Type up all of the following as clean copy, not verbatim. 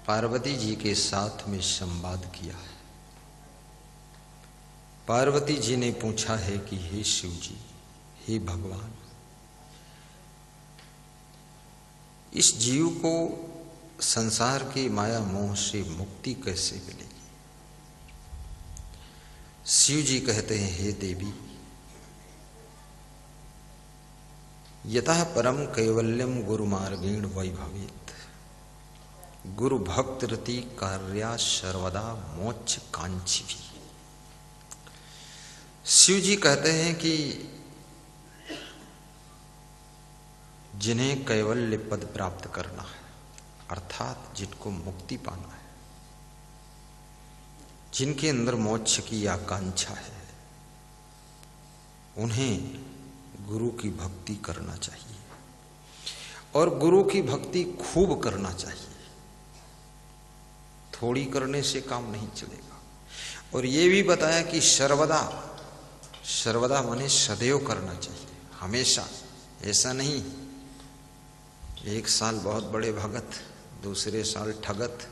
पार्वती जी के साथ में संवाद किया है। पार्वती जी ने पूछा है कि हे शिव जी, हे भगवान, इस जीव को संसार के माया मोह से मुक्ति कैसे मिलेगी? शिव जी कहते हैं, हे देवी, यतः परम कैवल्यम गुरु मार्गेण वैभवेत् गुरु भक्त रति कार्या सर्वदा मोक्ष कांक्षी भी। शिव जी कहते हैं कि जिन्हें कैवल्य पद प्राप्त करना है, अर्थात जिनको मुक्ति पाना है, जिनके अंदर मोक्ष की आकांक्षा है, उन्हें गुरु की भक्ति करना चाहिए और गुरु की भक्ति खूब करना चाहिए। थोड़ी करने से काम नहीं चलेगा। और ये भी बताया कि सर्वदा, सर्वदा माने सदैव करना चाहिए, हमेशा। ऐसा नहीं एक साल बहुत बड़े भगत, दूसरे साल ठगत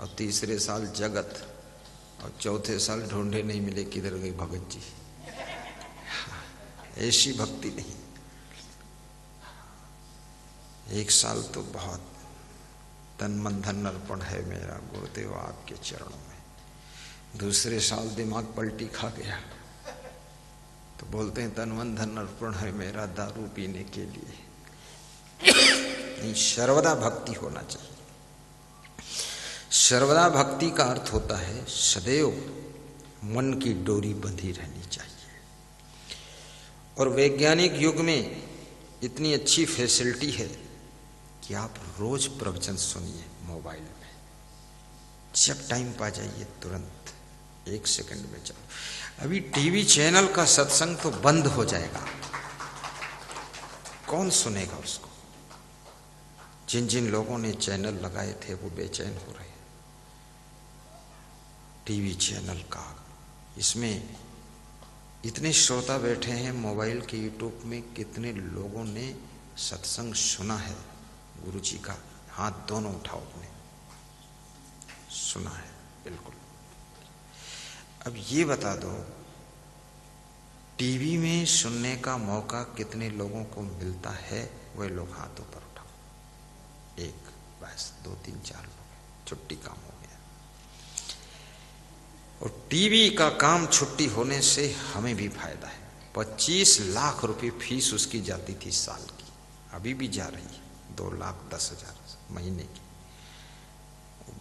और तीसरे साल जगत और चौथे साल ढूंढे नहीं मिले किधर गए भगत जी। ऐसी भक्ति नहीं। एक साल तो बहुत तन मन धन अर्पण है मेरा गुरुदेव आपके चरणों में। दूसरे साल दिमाग पलटी खा गया तो बोलते हैं तन मन धन अर्पण है मेरा दारू पीने के लिए। नहीं, सर्वदा भक्ति होना चाहिए। सर्वदा भक्ति का अर्थ होता है सदैव मन की डोरी बंधी रहनी चाहिए। और वैज्ञानिक युग में इतनी अच्छी फैसिलिटी है कि आप रोज प्रवचन सुनिए मोबाइल में, जब टाइम पा जाइए तुरंत 1 सेकंड में चलो। अभी टीवी चैनल का सत्संग तो बंद हो जाएगा, कौन सुनेगा उसको? जिन जिन लोगों ने चैनल लगाए थे वो बेचैन हो रहे हैं। टीवी चैनल का इसमें इतने श्रोता बैठे हैं, मोबाइल के यूट्यूब में कितने लोगों ने सत्संग सुना है गुरु जी का? हाथ दोनों उठाओ अपने। सुना है, बिल्कुल। अब ये बता दो, टीवी में सुनने का मौका कितने लोगों को मिलता है? वह लोग हाथों पर उठाओ। 1, बस 2, 3, 4 लोग, छुट्टी काम हो गया। और टीवी का काम छुट्टी होने से हमें भी फायदा है। 25 लाख रुपए फीस उसकी जाती थी साल की, अभी भी जा रही है। 2,10,000 महीने की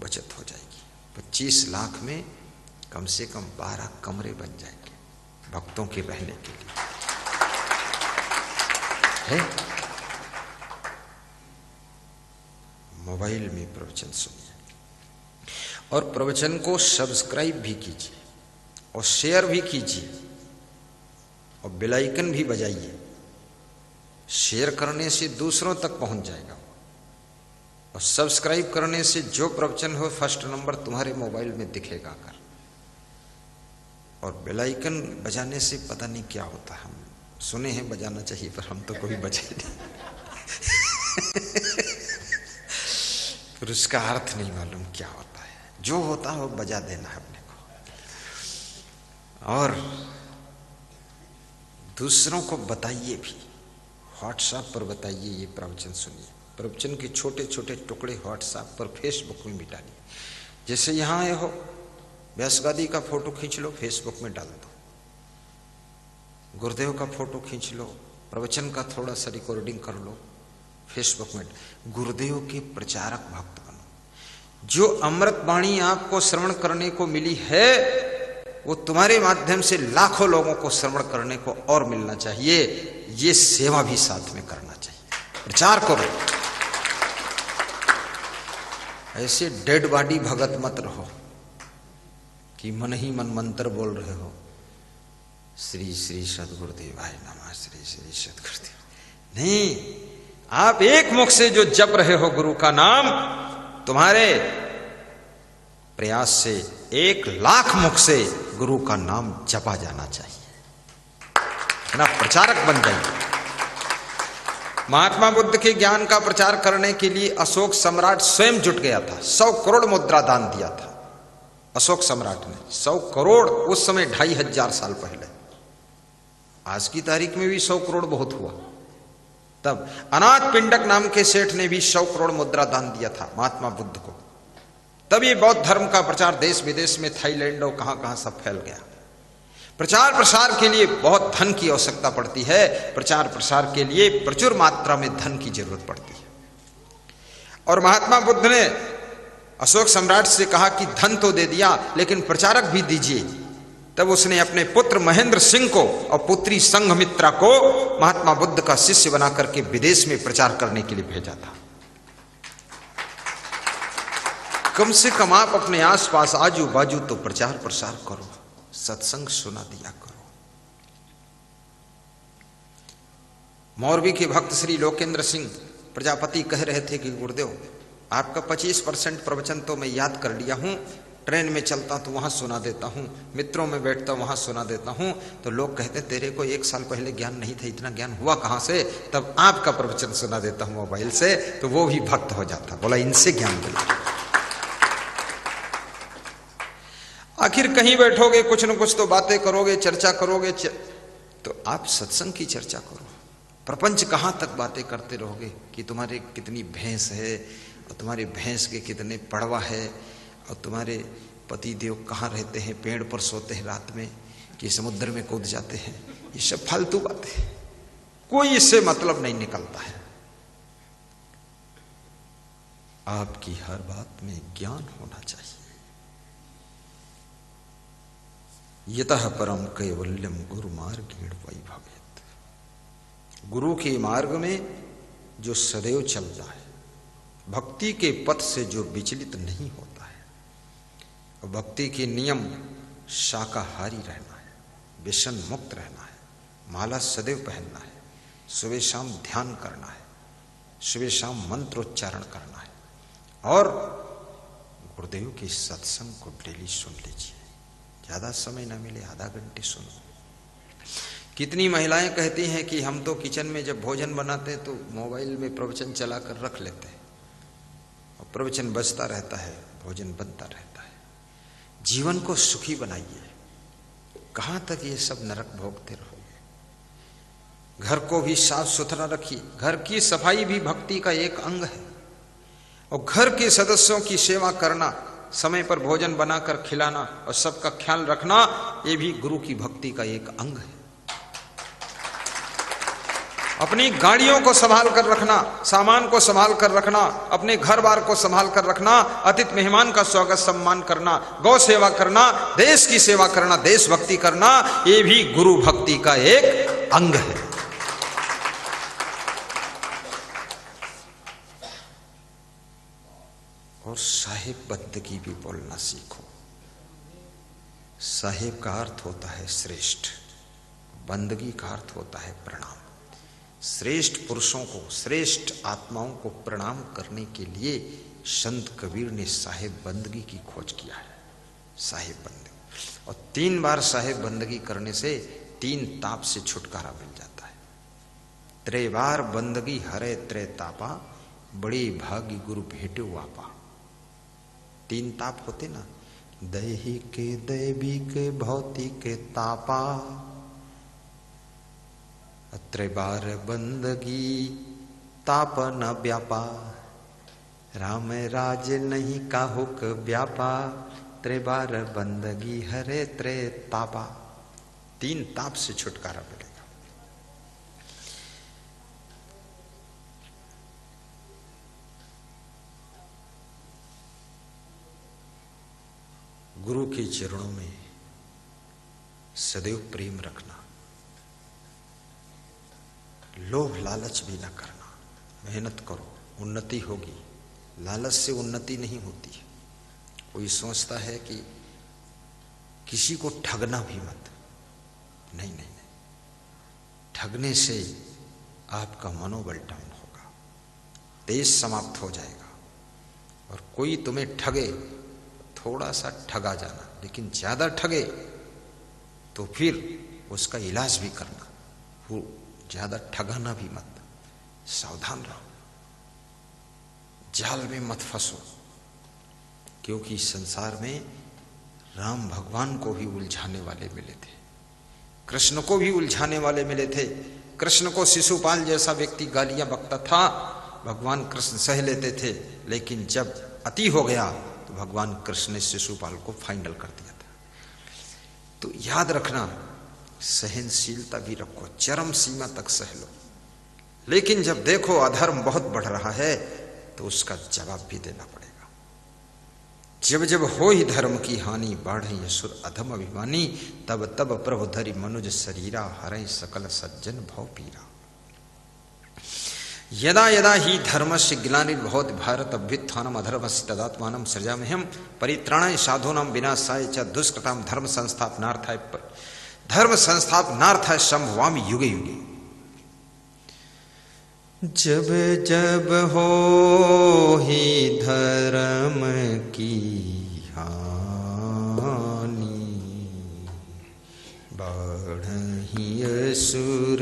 बचत हो जाएगी। 25 लाख में कम से कम 12 कमरे बन जाएंगे भक्तों के रहने के लिए, है? मोबाइल में प्रवचन सुनिए और प्रवचन को सब्सक्राइब भी कीजिए और शेयर भी कीजिए और बेल आइकन भी बजाइए। शेयर करने से दूसरों तक पहुंच जाएगा और सब्सक्राइब करने से जो प्रवचन हो फर्स्ट नंबर तुम्हारे मोबाइल में दिखेगा कर। और बेल आइकन बजाने से पता नहीं क्या होता, हम सुने हैं बजाना चाहिए पर हम तो कभी बजाए नहीं। फिर उसका अर्थ नहीं मालूम क्या होता है। जो होता हो बजा देना है अपने को। और दूसरों को बताइए भी, व्हाट्सएप पर बताइए ये प्रवचन सुनिए। प्रवचन के छोटे छोटे टुकड़े व्हाट्सएप पर, फेसबुक में भी डालिए। जैसे यहाँ आए हो, व्यासगादी का फोटो खींच लो, फेसबुक में डाल दो। गुरुदेव का फोटो खींच लो, प्रवचन का थोड़ा सा रिकॉर्डिंग कर लो, फेसबुक में। गुरुदेव के प्रचारक भक्त बनो। जो अमृत वाणी आपको श्रवण करने को मिली है वो तुम्हारे माध्यम से लाखों लोगों को श्रवण करने को और मिलना चाहिए। ये सेवा भी साथ में करना चाहिए। प्रचार करो। ऐसे डेड बॉडी भगत मत रहो कि मन ही मन मंत्र बोल रहे हो, श्री श्री सद्गुरुदेवाय नमः, श्री श्री सद्गुरुदेव। नहीं, आप एक मुख से जो जप रहे हो गुरु का नाम, तुम्हारे प्रयास से 1 लाख मुख से गुरु का नाम जपा जाना चाहिए। ना प्रचारक बन जाइए। महात्मा बुद्ध के ज्ञान का प्रचार करने के लिए अशोक सम्राट स्वयं जुट गया था। 100 करोड़ मुद्रा दान दिया था अशोक सम्राट ने। 100 करोड़ उस समय 2500 साल पहले। आज की तारीख में भी 100 करोड़ बहुत हुआ। तब अनाथ पिंडक नाम के सेठ ने भी 100 करोड़ मुद्रा दान दिया था महात्मा बुद्ध को। तब ये बौद्ध धर्म का प्रचार देश विदेश में, थाईलैंड और कहां कहां सब फैल गया। प्रचार प्रसार के लिए बहुत धन की आवश्यकता पड़ती है। प्रचार प्रसार के लिए प्रचुर मात्रा में धन की जरूरत पड़ती है। और महात्मा बुद्ध ने अशोक सम्राट से कहा कि धन तो दे दिया लेकिन प्रचारक भी दीजिए। तब उसने अपने पुत्र महेंद्र सिंह को और पुत्री संघमित्रा को महात्मा बुद्ध का शिष्य बना करके विदेश में प्रचार करने के लिए भेजा था। कम से कम आप अपने आसपास आजू बाजू तो प्रचार प्रसार करो, सत्संग सुना दिया करो। मौरवी के भक्त श्री लोकेंद्र सिंह प्रजापति कह रहे थे कि गुरुदेव आपका 25% प्रवचन तो मैं याद कर लिया हूं, ट्रेन में चलता तो वहां सुना देता हूं, मित्रों में बैठता वहां सुना देता हूं। तो लोग कहते तेरे को 1 साल पहले ज्ञान नहीं था, इतना ज्ञान हुआ कहां से? तब आपका प्रवचन सुना देता हूं मोबाइल से, तो वो भी भक्त हो जाता। बोला इनसे ज्ञान मिला। आखिर कहीं बैठोगे, कुछ न कुछ तो बातें करोगे, चर्चा करोगे, तो आप सत्संग की चर्चा करो। प्रपंच कहां तक बातें करते रहोगे कि तुम्हारे कितनी भैंस है और तुम्हारे भैंस के कितने पड़वा है और तुम्हारे पति देव कहाँ रहते हैं, पेड़ पर सोते हैं रात में कि समुद्र में कूद जाते हैं। ये सब फालतू बातें, कोई इससे मतलब नहीं निकलता है। आपकी हर बात में ज्ञान होना चाहिए। यतः परम कैवल्यम गुरु मार्गेण वैभवेत्। गुरु के मार्ग में जो सदैव चलता है, भक्ति के पथ से जो विचलित नहीं होता है, और भक्ति के नियम शाकाहारी रहना है, व्यसन मुक्त रहना है, माला सदैव पहनना है, सुबह शाम ध्यान करना है, सुबह शाम मंत्रोच्चारण करना है, और गुरुदेव के सत्संग को डेली सुन लीजिए। ज्यादा समय ना मिले, आधा घंटे सुनो। कितनी महिलाएं कहती हैं कि हम तो किचन में जब भोजन बनाते हैं तो मोबाइल में प्रवचन चला कर रख लेते हैं और प्रवचन बजता रहता है, भोजन बनता रहता है। जीवन को सुखी बनाइए। कहां तक ये सब नरक भोगते रहोगे? घर को भी साफ सुथरा रखिए। घर की सफाई भी भक्ति का एक अंग है। और घर के सदस्यों की सेवा करना, समय पर भोजन बनाकर खिलाना और सबका ख्याल रखना, ये भी गुरु की भक्ति का एक अंग है। अपनी गाड़ियों को संभाल कर रखना, सामान को संभाल कर रखना, अपने घर बार को संभाल कर रखना, अतिथि मेहमान का स्वागत सम्मान करना, गौ सेवा करना, देश की सेवा करना, देशभक्ति करना, ये भी गुरु भक्ति का एक अंग है। और साहेब बंदगी भी बोलना सीखो। साहेब का अर्थ होता है श्रेष्ठ, बंदगी का अर्थ होता है प्रणाम। श्रेष्ठ पुरुषों को, श्रेष्ठ आत्माओं को प्रणाम करने के लिए संत कबीर ने साहेब बंदगी की खोज किया है। साहेब बंदगी, और 3 बार साहेब बंदगी करने से 3 ताप से छुटकारा मिल जाता है। 3 बार बंदगी हरे 3 तापा, बड़ी भागी गुरु भेटे आपा। 3 ताप होते ना, दैहिक दैविक भौतिक तापा, 3 बार बंदगी ताप न व्यापा, राम राज नहीं काहुक व्यापा, 3 बार बंदगी हरे 3 तापा। 3 ताप से छुटकारा मिलेगा। गुरु के चरणों में सदैव प्रेम रखना, लोभ लालच भी ना करना। मेहनत करो, उन्नति होगी। लालच से उन्नति नहीं होती है। कोई सोचता है कि किसी को ठगना भी मत। नहीं नहीं नहीं, ठगने से आपका मनोबल डाउन होगा, देश समाप्त हो जाएगा। और कोई तुम्हें ठगे, थोड़ा सा ठगा जाना, लेकिन ज्यादा ठगे तो फिर उसका इलाज भी करना। वो ज्यादा ठगाना भी मत, सावधान रहो, जाल में मत फंसो, क्योंकि संसार में राम भगवान को भी उलझाने वाले मिले थे, कृष्ण को भी उलझाने वाले मिले थे। कृष्ण को शिशुपाल जैसा व्यक्ति गालियां बकता था, भगवान कृष्ण सह लेते थे, लेकिन जब अति हो गया तो भगवान कृष्ण ने शिशुपाल को फाइनल कर दिया था। तो याद रखना, सहनशीलता भी रखो, चरम सीमा तक सह लो, लेकिन जब देखो अधर्म बहुत बढ़ रहा है तो उसका जवाब भी देना पड़ेगा। जब जब हो ही धर्म की हानि, बाढ़ असुर अधम अभिमानी, तब तब प्रभु धरि मनुज शरीरा, हरै सकल सज्जन भव पीरा। यदा यदा ही धर्मस्य ग्लानिर्भवति भारत अभ्युत्थानम् अधर्मस्य तदात्मानं सृजाम्यहम् परित्राणाय साधूनां विनाशाय च दुष्कृतां धर्म संस्थापनार्थाय संभवामि युगे युगे। जब जब हो ही धर्म की हानि, बढ़हि असुर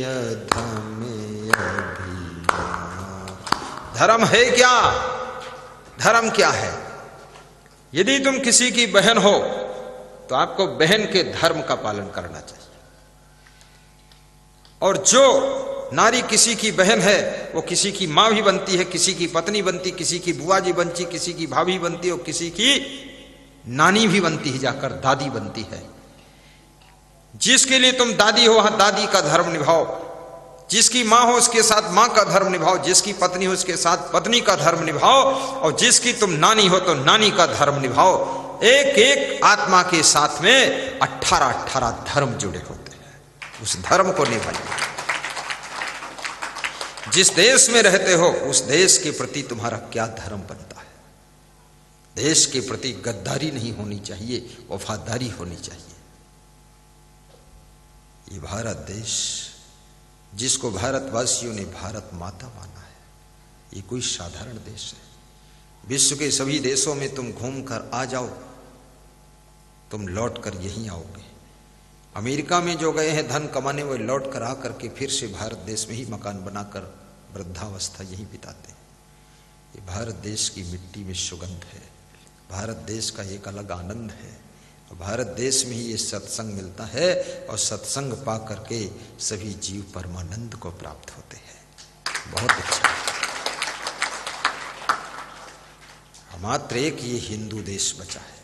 अधम अभिमान। धर्म है क्या? धर्म क्या है? यदि तुम किसी की बहन हो तो आपको बहन के धर्म का पालन करना चाहिए, और जो नारी किसी की बहन है वो किसी की मां भी बनती है, किसी की पत्नी बनती, किसी की बुआ जी बनती, किसी की भाभी बनती और किसी की नानी भी बनती है, जाकर दादी बनती है। जिसके लिए तुम दादी हो वहां दादी का धर्म निभाओ, जिसकी मां हो उसके साथ मां का धर्म निभाओ, जिसकी पत्नी हो उसके साथ पत्नी का धर्म निभाओ, और जिसकी तुम नानी हो तो नानी का धर्म निभाओ। एक एक आत्मा के साथ में 18 धर्म जुड़े होते हैं, उस धर्म को निभाइए। जिस देश में रहते हो उस देश के प्रति तुम्हारा क्या धर्म बनता है। देश के प्रति गद्दारी नहीं होनी चाहिए, वफादारी होनी चाहिए। ये भारत देश, जिसको भारतवासियों ने भारत माता माना है, ये कोई साधारण देश है। विश्व के सभी देशों में तुम घूमकर आ जाओ, तुम लौट कर यहीं आओगे। अमेरिका में जो गए हैं धन कमाने, वो लौट कर आकर के फिर से भारत देश में ही मकान बनाकर वृद्धावस्था यहीं बिताते हैं। ये भारत देश की मिट्टी में सुगंध है, भारत देश का एक अलग आनंद है, और भारत देश में ही ये सत्संग मिलता है, और सत्संग पा करके सभी जीव परमानंद को प्राप्त होते हैं। बहुत अच्छा। मात्र एक ये हिंदू देश बचा है,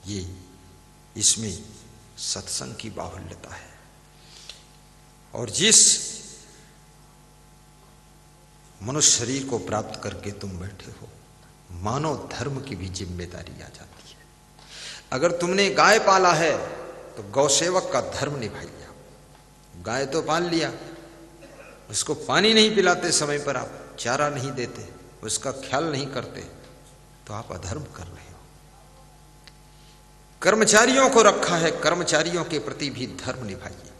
ये इसमें सत्संग की बाहुल्यता है। और जिस मनुष्य शरीर को प्राप्त करके तुम बैठे हो, मानव धर्म की भी जिम्मेदारी आ जाती है। अगर तुमने गाय पाला है तो गौसेवक का धर्म निभाइए। गाय तो पाल लिया, उसको पानी नहीं पिलाते, समय पर आप चारा नहीं देते, उसका ख्याल नहीं करते, तो आप अधर्म कर रहे हो। कर्मचारियों को रखा है, कर्मचारियों के प्रति भी धर्म निभाइए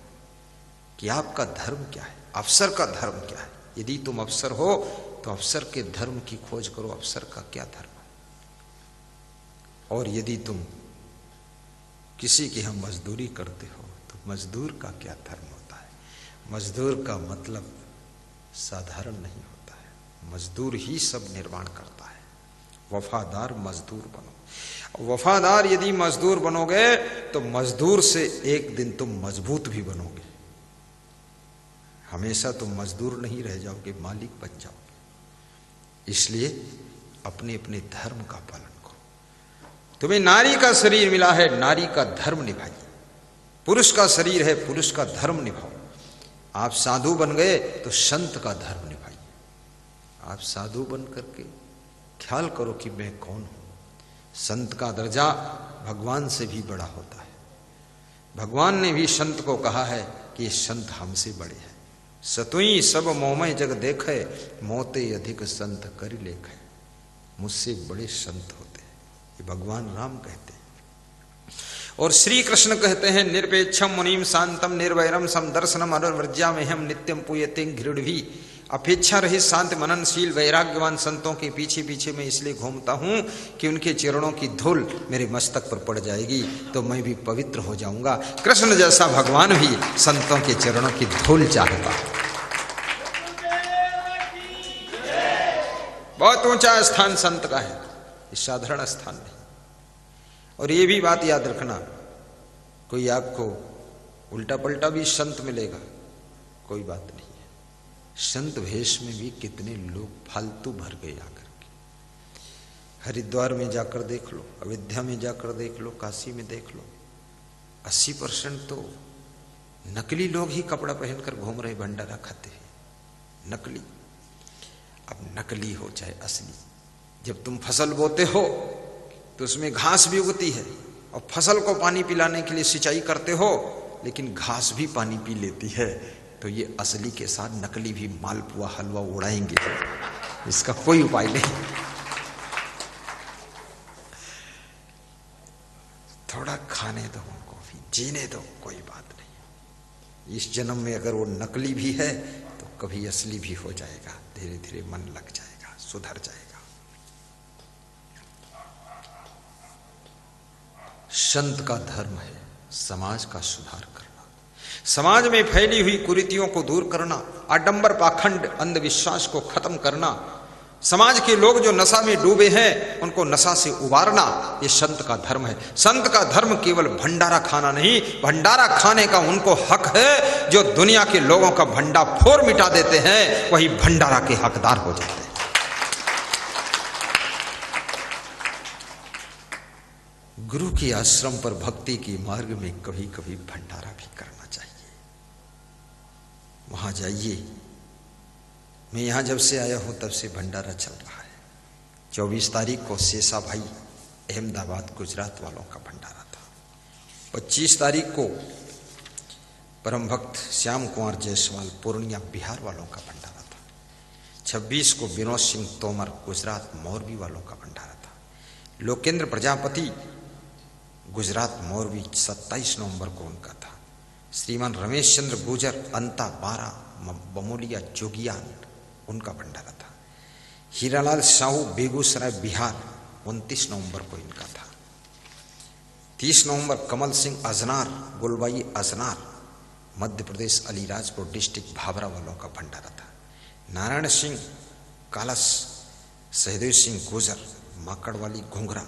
कि आपका धर्म क्या है, अफसर का धर्म क्या है। यदि तुम अफसर हो तो अफसर के धर्म की खोज करो, अफसर का क्या धर्म है। और यदि तुम किसी की हम मजदूरी करते हो तो मजदूर का क्या धर्म होता है। मजदूर का मतलब साधारण नहीं होता है, मजदूर ही सब निर्माण करता है। वफादार मजदूर बनो। वफादार यदि मजदूर बनोगे तो मजदूर से एक दिन तुम मजबूत भी बनोगे। हमेशा तुम मजदूर नहीं रह जाओगे, मालिक बन जाओगे। इसलिए अपने अपने धर्म का पालन करो। तुम्हें नारी का शरीर मिला है, नारी का धर्म निभाइए। पुरुष का शरीर है, पुरुष का धर्म निभाओ। आप साधु बन गए तो संत का धर्म निभाइए। आप साधु बन करके ख्याल करो कि मैं कौन हूं। संत का दर्जा भगवान से भी बड़ा होता है। भगवान ने भी संत को कहा है कि ये संत हमसे बड़े हैं। सतुई सब मोहमय जग देखे, मोते अधिक संत करि लेखे। मुझसे बड़े संत होते हैं, ये भगवान राम कहते हैं। और श्री कृष्ण कहते हैं, निरपेक्षम मुनिम शांतम निर्वैरम समदर्शनम अनुवर्ज्याम्यहम् नित्यम पूयते घृण्वी। अपेक्षा रहित शांत मननशील वैराग्यवान संतों के पीछे पीछे मैं इसलिए घूमता हूं कि उनके चरणों की धूल मेरे मस्तक पर पड़ जाएगी तो मैं भी पवित्र हो जाऊंगा। कृष्ण जैसा भगवान भी संतों के चरणों की धूल चाहता है। बहुत ऊंचा स्थान संत का है, ये साधारण स्थान नहीं। और ये भी बात याद रखना, कोई आपको उल्टा पलटा भी संत मिलेगा, कोई बात नहीं है। संत वेश में भी कितने लोग फालतू भर गए आकर के। हरिद्वार में जाकर देख लो, अयोध्या में जाकर देख लो, काशी में देख लो, 80% तो नकली लोग ही कपड़ा पहनकर घूम रहे, भंडारा खाते हैं। नकली, अब नकली हो चाहे असली, जब तुम फसल बोते हो तो उसमें घास भी उगती है, और फसल को पानी पिलाने के लिए सिंचाई करते हो, लेकिन घास भी पानी पी लेती है। तो ये असली के साथ नकली भी मालपुआ हलवा उड़ाएंगे, इसका कोई उपाय नहीं। थोड़ा खाने दो उनको भी, जीने दो, कोई बात नहीं। इस जन्म में अगर वो नकली भी है तो कभी असली भी हो जाएगा, धीरे धीरे मन लग जाएगा, सुधर जाएगा। संत का धर्म है समाज का सुधार करना, समाज में फैली हुई कुरीतियों को दूर करना, आडंबर पाखंड अंधविश्वास को खत्म करना, समाज के लोग जो नशा में डूबे हैं उनको नशा से उबारना, ये संत का धर्म है। संत का धर्म केवल भंडारा खाना नहीं, भंडारा खाने का उनको हक है। जो दुनिया के लोगों का भंडाफोड़ मिटा देते हैं वही भंडारा के हकदार हो जाते हैं। गुरु के आश्रम पर भक्ति के मार्ग में कभी कभी भंडारा भी करना चाहिए। वहां जाइए, मैं यहां जब से आया हूं तब से भंडारा चल रहा है। 24 तारीख को शेषा भाई अहमदाबाद गुजरात वालों का भंडारा था। 25 तारीख को परम भक्त श्याम कुमार जायसवाल पूर्णिया बिहार वालों का भंडारा था। 26 को विनोद सिंह तोमर गुजरात मोरबी वालों का भंडारा था। लोकेंद्र प्रजापति गुजरात मोरबी 27 नवंबर को उनका था। श्रीमान रमेश चंद्र गुजर अंता 12 बमोलिया जोगियान, उनका भंडारा था। हीरालाल साहू बेगूसराय बिहार 29 नवंबर को इनका था। 30 नवंबर कमल सिंह अजनार गुलबाई अजनार मध्य प्रदेश अलीराजपुर डिस्ट्रिक्ट भाभरा वालों का भंडारा था। नारायण सिंह कालस सहदेव सिंह गुजर माकड़वाली घुंघरा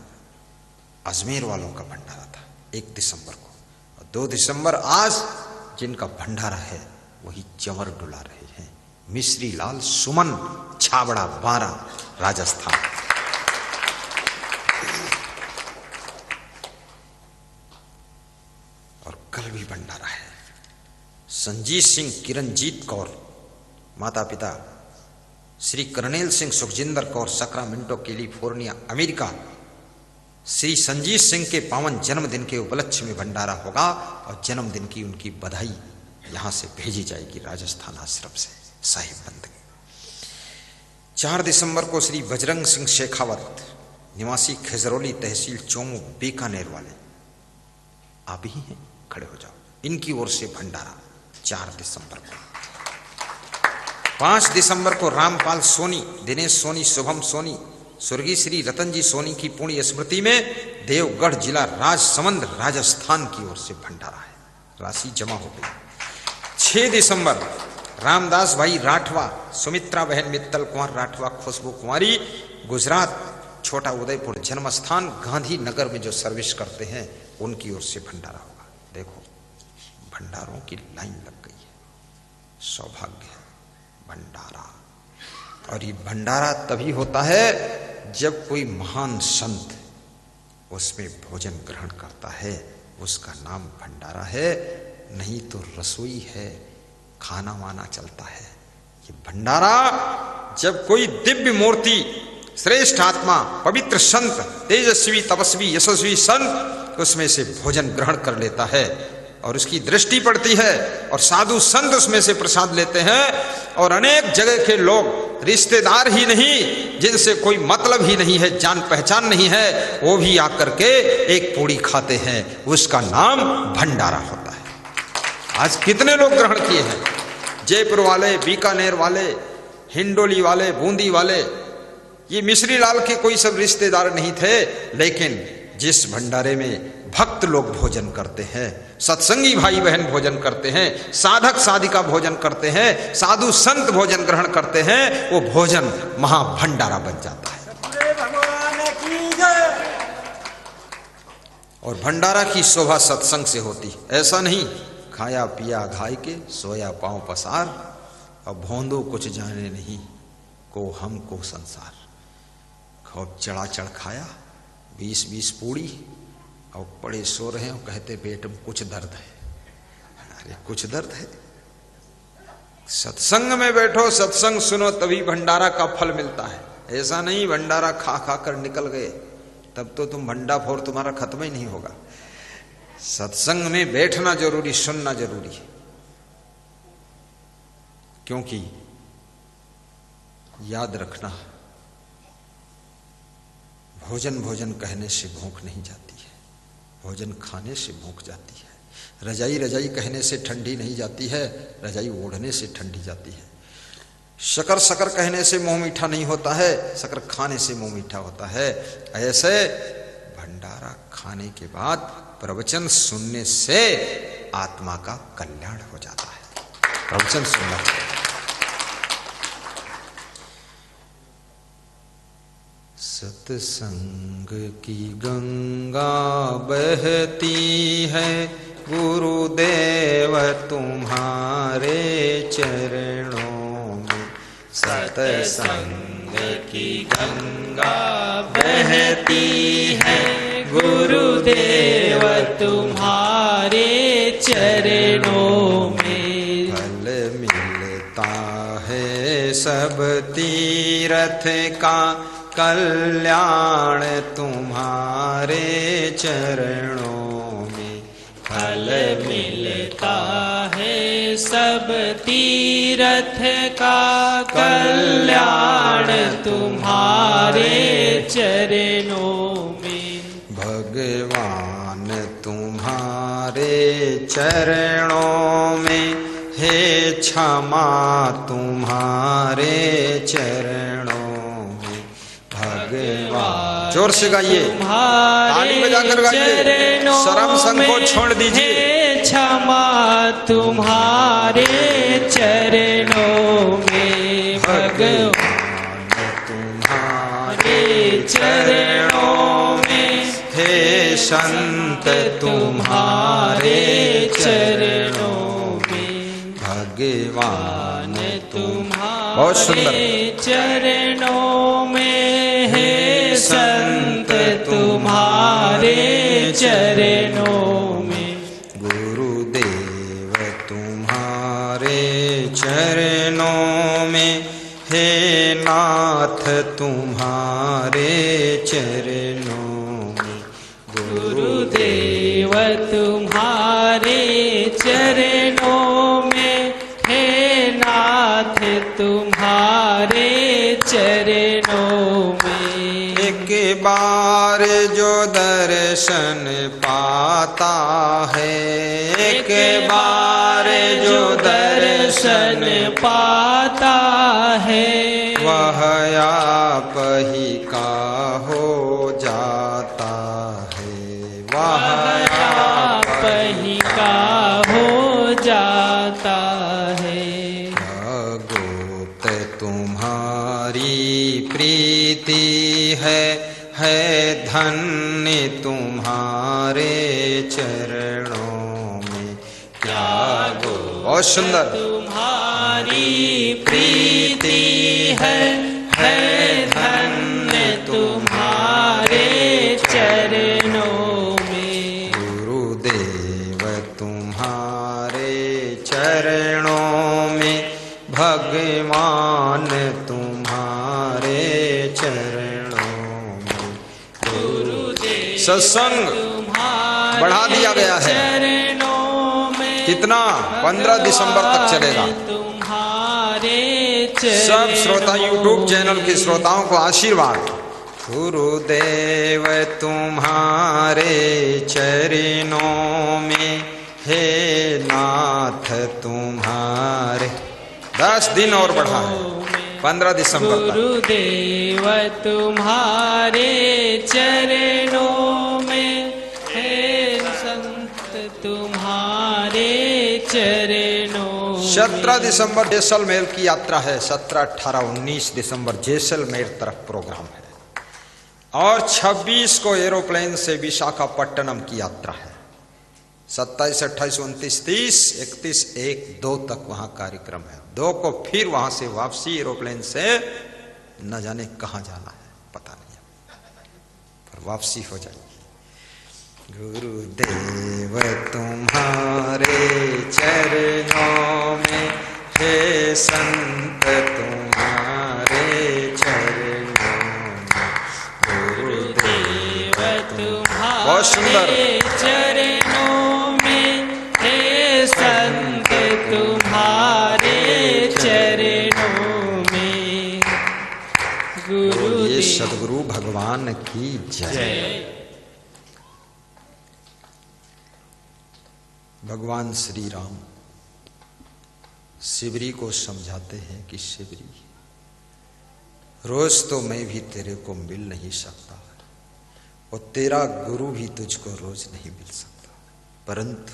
अजमेर वालों का भंडारा था 1 दिसंबर को। और 2 दिसंबर आज जिनका भंडारा है वही चंवर डुला रहे हैं, मिश्री लाल सुमन छाबड़ा 12 राजस्थान। और कल भी भंडारा है। संजीत सिंह किरणजीत कौर माता पिता Shri kernel Singh Sukhjinder Kaur Sacramento California America, Shri Sanjeet Singh के पावन जन्मदिन के उपलक्ष्य में भंडारा होगा और जन्मदिन की उनकी बधाई यहां से भेजी जाएगी राजस्थान आश्रम से साहिब बंदगी। 4 दिसंबर को श्री बजरंग सिंह शेखावत निवासी खजरौली तहसील चोमू बीकानेर वाले, आप ही हैं, खड़े हो जाओ, इनकी ओर से भंडारा 4 दिसंबर को। 5 दिसंबर को रामपाल सोनी, दिनेश सोनी, शुभम सोनी, स्वर्गीय श्री रतन जी सोनी की पुण्य स्मृति में देवगढ़ जिला राजसमंद राजस्थान की ओर से भंडारा है, राशि जमा हो गई। 6 दिसंबर रामदास भाई राठवा, सुमित्रा बहन मित्तल कुमार राठवा, खुशबू कुमारी गुजरात छोटा उदयपुर जन्म स्थान गांधी नगर में जो सर्विस करते हैं उनकी ओर से भंडारा होगा। देखो भंडारों की लाइन लग गई है, सौभाग्य है भंडारा। और ये भंडारा तभी होता है जब कोई महान संत उसमें भोजन ग्रहण करता है, उसका नाम भंडारा है, नहीं तो रसोई है, खाना वाना चलता है। ये भंडारा जब कोई दिव्य मूर्ति, श्रेष्ठ आत्मा, पवित्र संत, तेजस्वी तपस्वी यशस्वी संत उसमें से भोजन ग्रहण कर लेता है और उसकी दृष्टि पड़ती है और साधु संत उसमें से प्रसाद लेते हैं, और अनेक जगह के लोग रिश्तेदार ही नहीं, जिनसे कोई मतलब ही नहीं है, जान पहचान नहीं है, वो भी आकर के एक पूड़ी खाते हैं, उसका नाम भंडारा होता है। आज कितने लोग ग्रहण किए हैं, जयपुर वाले, बीकानेर वाले, हिंडोली वाले, बूंदी वाले, ये मिश्री लाल के कोई सब रिश्तेदार नहीं थे, लेकिन जिस भंडारे में भक्त लोग भोजन करते हैं, सत्संगी भाई बहन भोजन करते हैं, साधक साधिका भोजन करते हैं, साधु संत भोजन ग्रहण करते हैं, वो भोजन महाभंडारा बन जाता है। और भंडारा की शोभा सत्संग से होती। ऐसा नहीं खाया पिया घाय के सोया पांव पसार, अब भोंदो कुछ जाने नहीं को हमको संसार। खूब चढ़ा चढ़ खाया 20-20 पूड़ी और पड़े सो रहे और कहते पेट में कुछ दर्द है। अरे कुछ दर्द है? सत्संग में बैठो, सत्संग सुनो, तभी भंडारा का फल मिलता है। ऐसा नहीं भंडारा खा खा कर निकल गए, तब तो तुम भंडाफोर तुम्हारा खत्म ही नहीं होगा। सत्संग में बैठना जरूरी, सुनना जरूरी है, क्योंकि याद रखना भोजन भोजन कहने से भूख नहीं जाती है, भोजन खाने से भूख जाती है। रजाई रजाई कहने से ठंडी नहीं जाती है, रजाई ओढ़ने से ठंडी जाती है। शकर शकर कहने से मुंह मीठा नहीं होता है, शकर खाने से मुंह मीठा होता है। ऐसे भंडारा खाने के बाद प्रवचन सुनने से आत्मा का कल्याण हो जाता है। प्रवचन सुनना, सत्संग की गंगा बहती है, गुरुदेव तुम्हारे चरणों में। सत्संग की गंगा बहती है, गुरुदेव तुम्हारे चरणों में। फल मिलता है सब तीर्थ का, कल्याण तुम्हारे चरणों में। फल मिलता है सब तीर्थ का, कल्याण तुम्हारे चरणों में। भगवान तुम्हारे चरणों में, हे क्षमा तुम्हारे चरणों में। भगवान, जोर से गाइए, ताली बजाकर गाइए, शर्म संकोच छोड़ दीजिए। क्षमा तुम्हारे चरणों में। भगवान तुम्हारे चरणों में, हे संत तुम्हारे चरणों में। भगवान तुम्हारे बहुत सुंदर चरणों में, हे संत तुम्हारे चरणों में। गुरुदेव तुम्हारे चरणों में, हे नाथ तुम्हारे चरणों में। गुरुदेव तुम्हारे चरणों में, हे नाथ तुम्हारे चरणों में। एक बार जो दर्शन पाता है, एक बार जो दर्शन पाता है, वह आप ही का हो जाता है। वह आप ही का हो जाता है। भगवत तुम्हारी प्रीति है धन्य तुम्हारे चरणों में। क्या बहुत सुंदर। तुम्हारी प्रीति है धन्य तुम्हारे चरणों में। गुरुदेव तुम्हारे चरणों में, भगवान तुम्हारे चरणों में। गुरुदेव सत्संग बढ़ा दिया गया है। कितना? 15 दिसंबर तक चलेगा। सब श्रोता यूट्यूब चैनल के श्रोताओं को आशीर्वाद। गुरुदेव तुम्हारे चरणों में, हे नाथ तुम्हारे। 10 दिन और बढ़ा है, 15 दिसंबर तक। गुरुदेव तुम्हारे चरणों में, तुम्हारे चरणों। 17 दिसंबर जैसलमेर की यात्रा है। 17, 18, 19 दिसंबर जैसलमेर तरफ प्रोग्राम है और 26 को एरोप्लेन से विशाखापट्टनम की यात्रा है। 27, 28, 29, 30, 31, 1, 2 तक वहां कार्यक्रम है। 2 को फिर वहां से वापसी एरोप्लेन से, न जाने कहां जाना है पता नहीं पर वापसी हो जाएगी। गुरुदेव तुम्हारे चरणों में, हे संत तुम्हारे चरणों में, गुरुदेव बहुत सुंदर। तुम्हारे चरणों में, हे संत तुम्हारे चरणों में। गुरुदेव सदगुरु भगवान की जय। भगवान श्री राम शिवरी को समझाते हैं कि शिवरी, रोज तो मैं भी तेरे को मिल नहीं सकता और तेरा गुरु भी तुझको रोज नहीं मिल सकता, परंतु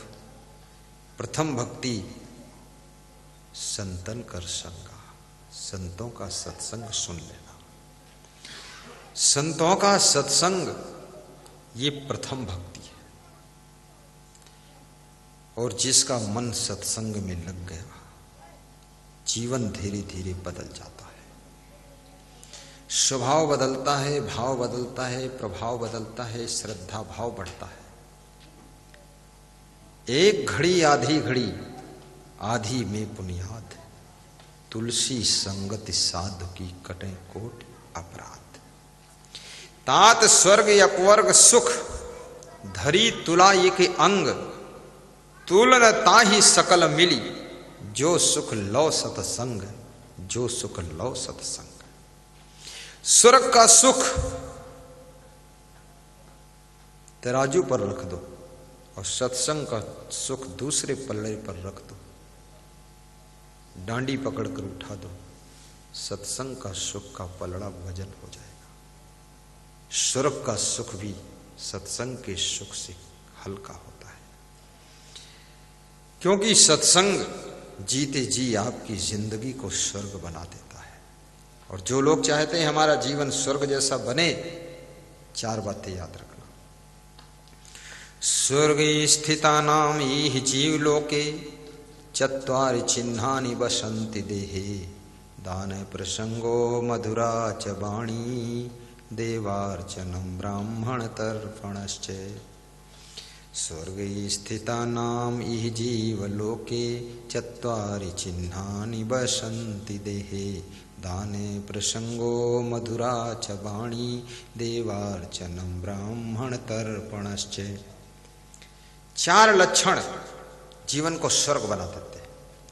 प्रथम भक्ति संतन कर संगा, संतों का सत्संग सुन लेना। संतों का सत्संग ये प्रथम भक्ति है और जिसका मन सत्संग में लग गया जीवन धीरे धीरे बदल जाता है। स्वभाव बदलता है, भाव बदलता है, प्रभाव बदलता है, श्रद्धा भाव बढ़ता है। एक घड़ी आधी घड़ी आधी में बुनियाद, तुलसी संगति साधु की कटे कोट अपराध। तात स्वर्ग अपवर्ग सुख, धरी तुला ये के अंग, तुलन ताही सकल मिली, जो सुख लो सतसंग, जो सुख लो सतसंग। स्वर्ग का सुख तराजू पर रख दो और सत्संग का सुख दूसरे पल्ले पर रख दो, डांडी पकड़कर उठा दो, सत्संग का सुख का पलड़ा वजन हो जाएगा। स्वर्ग का सुख भी सत्संग के सुख से हल्का होता है, क्योंकि सत्संग जीते जी आपकी जिंदगी को स्वर्ग बना देता है। और जो लोग चाहते हैं हमारा जीवन स्वर्ग जैसा बने, 4 बातें याद रखना। स्वर्ग स्थितानाम इह जीव लोके, चत्वारि चिन्हानि वसन्ति देहे, दान प्रसंगो मधुरा च वाणी, देवार्चनम ब्राह्मण तर्पणश्च। स्वर्ग स्थितानाम इह जीवलोके, चत्वारि चिन्हानि वसन्ति देहे, दाने प्रसंगो मधुरा च वाणी, देवार्चनम ब्राह्मण तर्पणश्च। 4 लक्षण जीवन को स्वर्ग बना देते हैं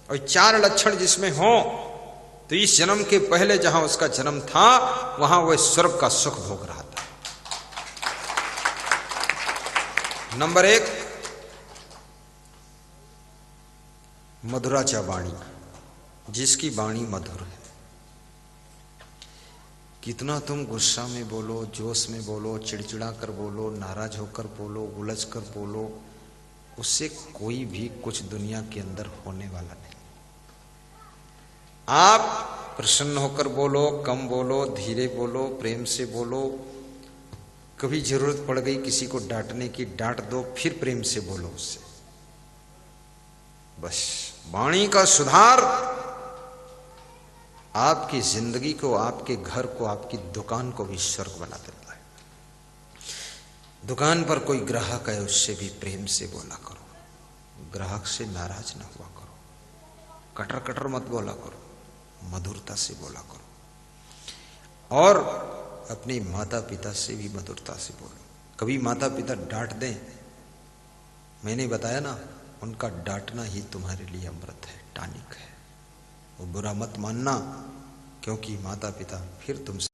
और 4 लक्षण जिसमें हो तो इस जन्म के पहले जहां उसका जन्म था वहां वह स्वर्ग का सुख भोग रहा था। नंबर 1, मधुरा च वाणी, जिसकी वाणी मधुर है। कितना तुम गुस्सा में बोलो, जोश में बोलो, चिड़चिड़ा कर बोलो, नाराज होकर बोलो, उलझ कर बोलो, उससे कोई भी कुछ दुनिया के अंदर होने वाला नहीं। आप प्रसन्न होकर बोलो, कम बोलो, धीरे बोलो, प्रेम से बोलो। कभी जरूरत पड़ गई किसी को डांटने की, डांट दो, फिर प्रेम से बोलो उससे। बस वाणी का सुधार आपकी जिंदगी को, आपके घर को, आपकी दुकान को भी स्वर्ग बना देता है। दुकान पर कोई ग्राहक है, उससे भी प्रेम से बोला करो, ग्राहक से नाराज ना हुआ करो, कटर कटर मत बोला करो, मधुरता से बोला करो। और अपने माता पिता से भी मधुरता से बोलो। कभी माता पिता डांट दें, मैंने बताया ना, उनका डांटना ही तुम्हारे लिए अमृत है, टॉनिक है। वो बुरा मत मानना, क्योंकि माता पिता फिर तुमसे